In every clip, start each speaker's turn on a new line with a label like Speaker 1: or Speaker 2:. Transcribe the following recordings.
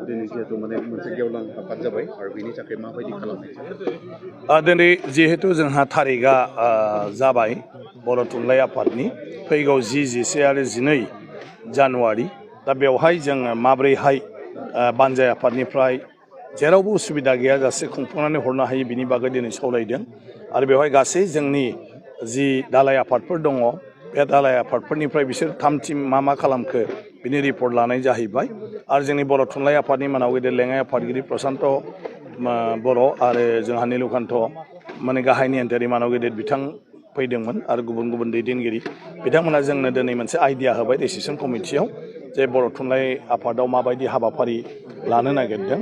Speaker 1: दिनै जिहेतु माने मोनसे गेवलां आफाद जाबाय आरो बेनि थाखाय माबायदि खालामनाय
Speaker 2: दिनै जिहेतु जोंहा थारिखआ जाबाय बर' थुनलाइ आफादनि फैगौ 10, 11 आरो 12 जानुवारि दा बेवहाय जोङो माब्रैहाय बानजाय आफादनिफ्राय जेरावबो उसुबिदा गैयाजासे खुंफुंनानै हरनो हायो बिनि बागै दिनै सावरायदों आरो बेवहाय गासै जोंनि जि दालाय आफादफोर दङ बे दालाय आफादफोरनिफ्राय बिसोर 3 टिम मा खालामखो बिनि रिपर्ट लानाय जाहैबाय आरो जोंनि बर' थुनलाइ आफादनि मानाव गेदेर लेङाइ आफादगिरि प्रसान्त बर' आरो जोंहा नीलकान्त माने गाहाय नेहाथारि मानाव गेदेर बिथां फैदोंमोन आरो गुबुन गुबुन दैदेनगिरि बिथांमोना जोंनो दिनै मोनसे आइडिया होबाय डिसिसन कमिटियाव जे बर' थुनलाइ आफादाव माबायदि हाबाफारि लानो नागिरदों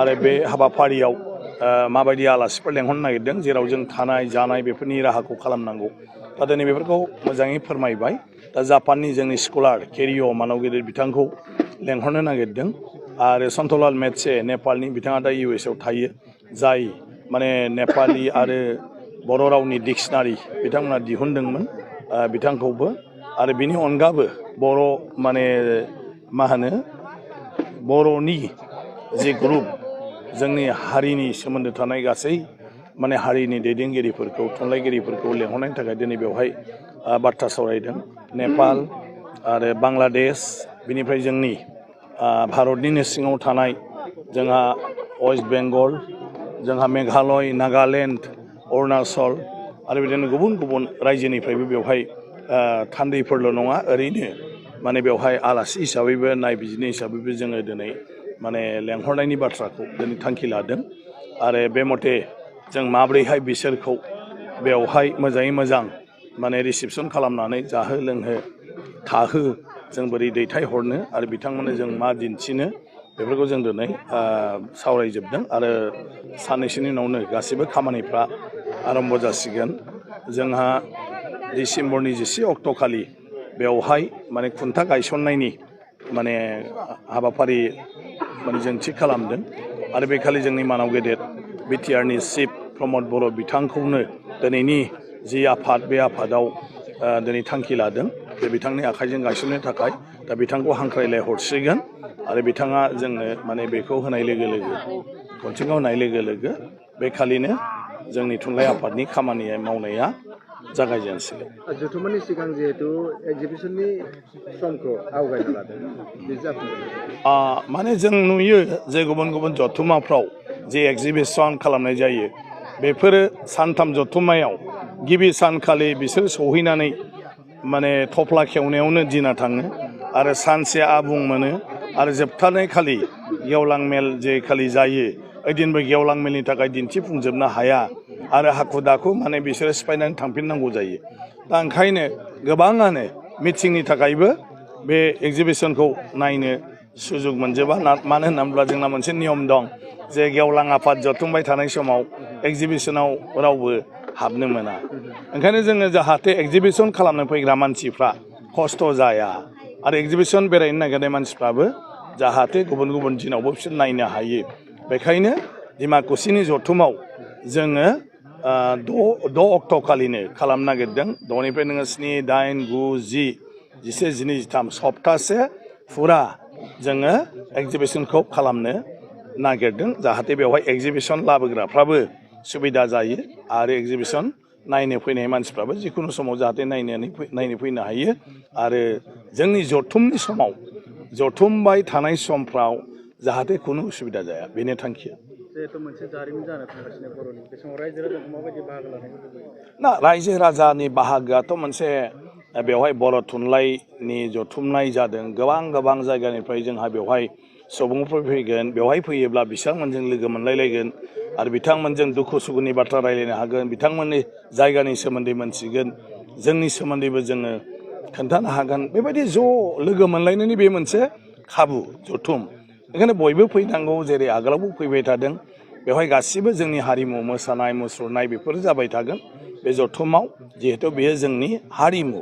Speaker 2: आरो बे हाबाफारियाव माबायदि आलासिफोर लेंहरनो नागिरदों जेराव जों थानाय जानाय बेफोरनि राहाखौ खालामनांगौ दा दिनै बेफोरखौ मोजाङै फोरमायबाय दा जापाननि जोंनि स्कलार केरिय' मानाव गेदेर बिथांखौ लेंहरनो नागिरदों आरो सन्तलाल मेत्से नेपालनि बिथाङा दा US आव थायो जाय माने नेपालि आरो बर' रावनि डिक्सनारि बिथांमोना दिहुनदोंमोन बिथांखौबो आरो बिनि अनगाबो बर' माने मा होनो बर'नि जि ग्रुप जोंनि हारिनि सोमोन्दो थानाय गासै माने हारिनि दैदेनगिरिफोरखौ थुनलाइगिरिफोरखौ लेंहरनायनि थाखाय दिनै बेवहाय बाथ्रा सावरायदों नेपाल आरो बांलादेश बिनिफ्राय जोंनि भारतनिनो सिङाव थानाय जोंहा वेस्ट बेंगल जोंहा मेघालय नागालेण्ड अरुणाचल आरो बिदिनो गुबुन गुबुन रायजोनिफ्रायबो बेवहाय थान्दैफोरल' नङा ओरैनो माने बेवहाय आलासि हिसाबैबो नायबिजिरनाय हिसाबैबो जोङो दिनै माने लेंहरनायनि बाथ्राखौ दिनै थांखि लादों आरो बे मथे जों माब्रैहाय बिसोरखौ बेवहाय मोजाङै मोजां माने रिसिपसन खालामनानै जाहो लोंहो थाहो जों बोरै दैथायहरनो आरो बिथांमोननो जों मा दिन्थिनो बेफोरखौ जों दिनै सावरायजोबदों आरो साननैसोनि उनावनो गासैबो खामानिफ्रा आरम्भ जासिगोन जोंहा डिसेम्बरनि 11 अक्ट'खालि बेवहाय माने खुन्था गायसननायनि माने हाबाफारि माने जों थि खालामदों आरो बेखालि जोंनि मानाव गेदेर बिटिआरनि चिफ प्रमद बर' बिथांखौनो दिनैनि जि आफाद बे आफादाव दिनै थांखि लादों बे बिथांनि आखाइजों गायसननो थाखाय दा बिथांखौ हांख्रायलाय हरसिगोन आरो बिथाङा जोंनो माने बेखौ होनाय लोगो लोगो गनथिंगाव होनाय लोगो लोगो बेखालिनो जोंनि थुनलाइ आफादनि खामानि मावनाया जागायजेनसिगोन
Speaker 1: जथुम्मानि सिगां जिहेतु एक्जिबिसननि समखौ आवगायना लादों बे जाफुंगोन
Speaker 2: माने जों नुयो जे गुबुन गुबुन जथुम्माफ्राव जे एक्जिबिसन खालामनाय जायो बेफोरो सानथाम जथुम्मायाव गिबि सानखालि बिसोर सहैनानै माने थफ्ला खेवनायावनो दिना थाङो आरो सानसे आबुं मोनो आरो जोबथारनाय खालि गेवलां मेल जे खालि जायो ओइदिनबो गेवलां मेलनि थाखाय दिन्थिफुंजोबनो हाया आरो हाखु दाखु माने बिसोरो सिफायनानै थांफिननांगौ जायो दा ओंखायनो गोबाङानो मिटिंनि थाखायबो बे एक्जिबिसनखौ नायनो सुजुग मोनजोबा मानो होनना बुङोब्ला जोंना मोनसे नियम दं जे गेवलां आफाद जथुमबाय थानाय समाव एक्जिबिसनाव रावबो हाबनो मोना ओंखायनो जोङो जाहाथे एक्जिबिसन खालामनो फैग्रा मानसिफ्रा खस्थ' जाया आरो एक्जिबिसन बेरायनो नागिरनाय मानसिफ्राबो जाहाथे गुबुन गुबुन दिनावबो बिसोर नायनो हायो बेखायनो डिमाकुसिनि जथुमाव जोङो 6 अक्ट'खालिनो खालामनो नागिरदों 6निफ्राय नोङो 7, 8, 9, 10, 11, 12, 13 सप्तासे फुरा जोङो एक्जिबिसनखौ खालामनो नागिरदों जाहाथे बेवहाय एक्जिबिसन लाबोग्राफ्राबो सुबिदा जायो आरो एक्जिबिसन नायनो फैनाय मानसिफ्राबो जिखुनु समाव जाहाथे नायनो फैनो हायो आरो जोंनि जथुमनि समाव जथुमबाय थानाय समफ्राव जाहाथे खुनु उसुबिदा जाया बेनो थांखिया
Speaker 1: जिहेतु मोनसे जारिमिन जानो थांगासिनो बर'नि बे समाव रायजो राजाखौ माबायदि बाहागो लानायखौ लुबैयो
Speaker 2: ना रायजो राजानि बाहागोआथ' मोनसे बेवहाय बर' थुनलाइनि जथुमनाय जादों गोबां जायगानिफ्राय जोंहा बेवहाय सुबुंफोर फैगोन बेवहाय फैयोब्ला बिथांमोनजों लोगो मोनलायलायगोन आरो बिथांमोनजों दुखु सुखुनि बाथ्रा रायलायनो हागोन बिथांमोननि जायगानि सोमोन्दै मोनथिगोन जोंनि सोमोन्दैबो जोङो खोन्थानो हागोन बेबायदि ज' लोगो मोनलायनायनि बे मोनसे खाबु जथुम ओंखायनो बयबो फैनांगौ जेरै आगोलावबो फैबाय थादों बेवहाय गासिबो जोंनि हारिमु मोसानाय मुसुरनाय बेफोर जाबाय थागोन बे जथुमाव जिहेथु बेयो जोंनि हारिमु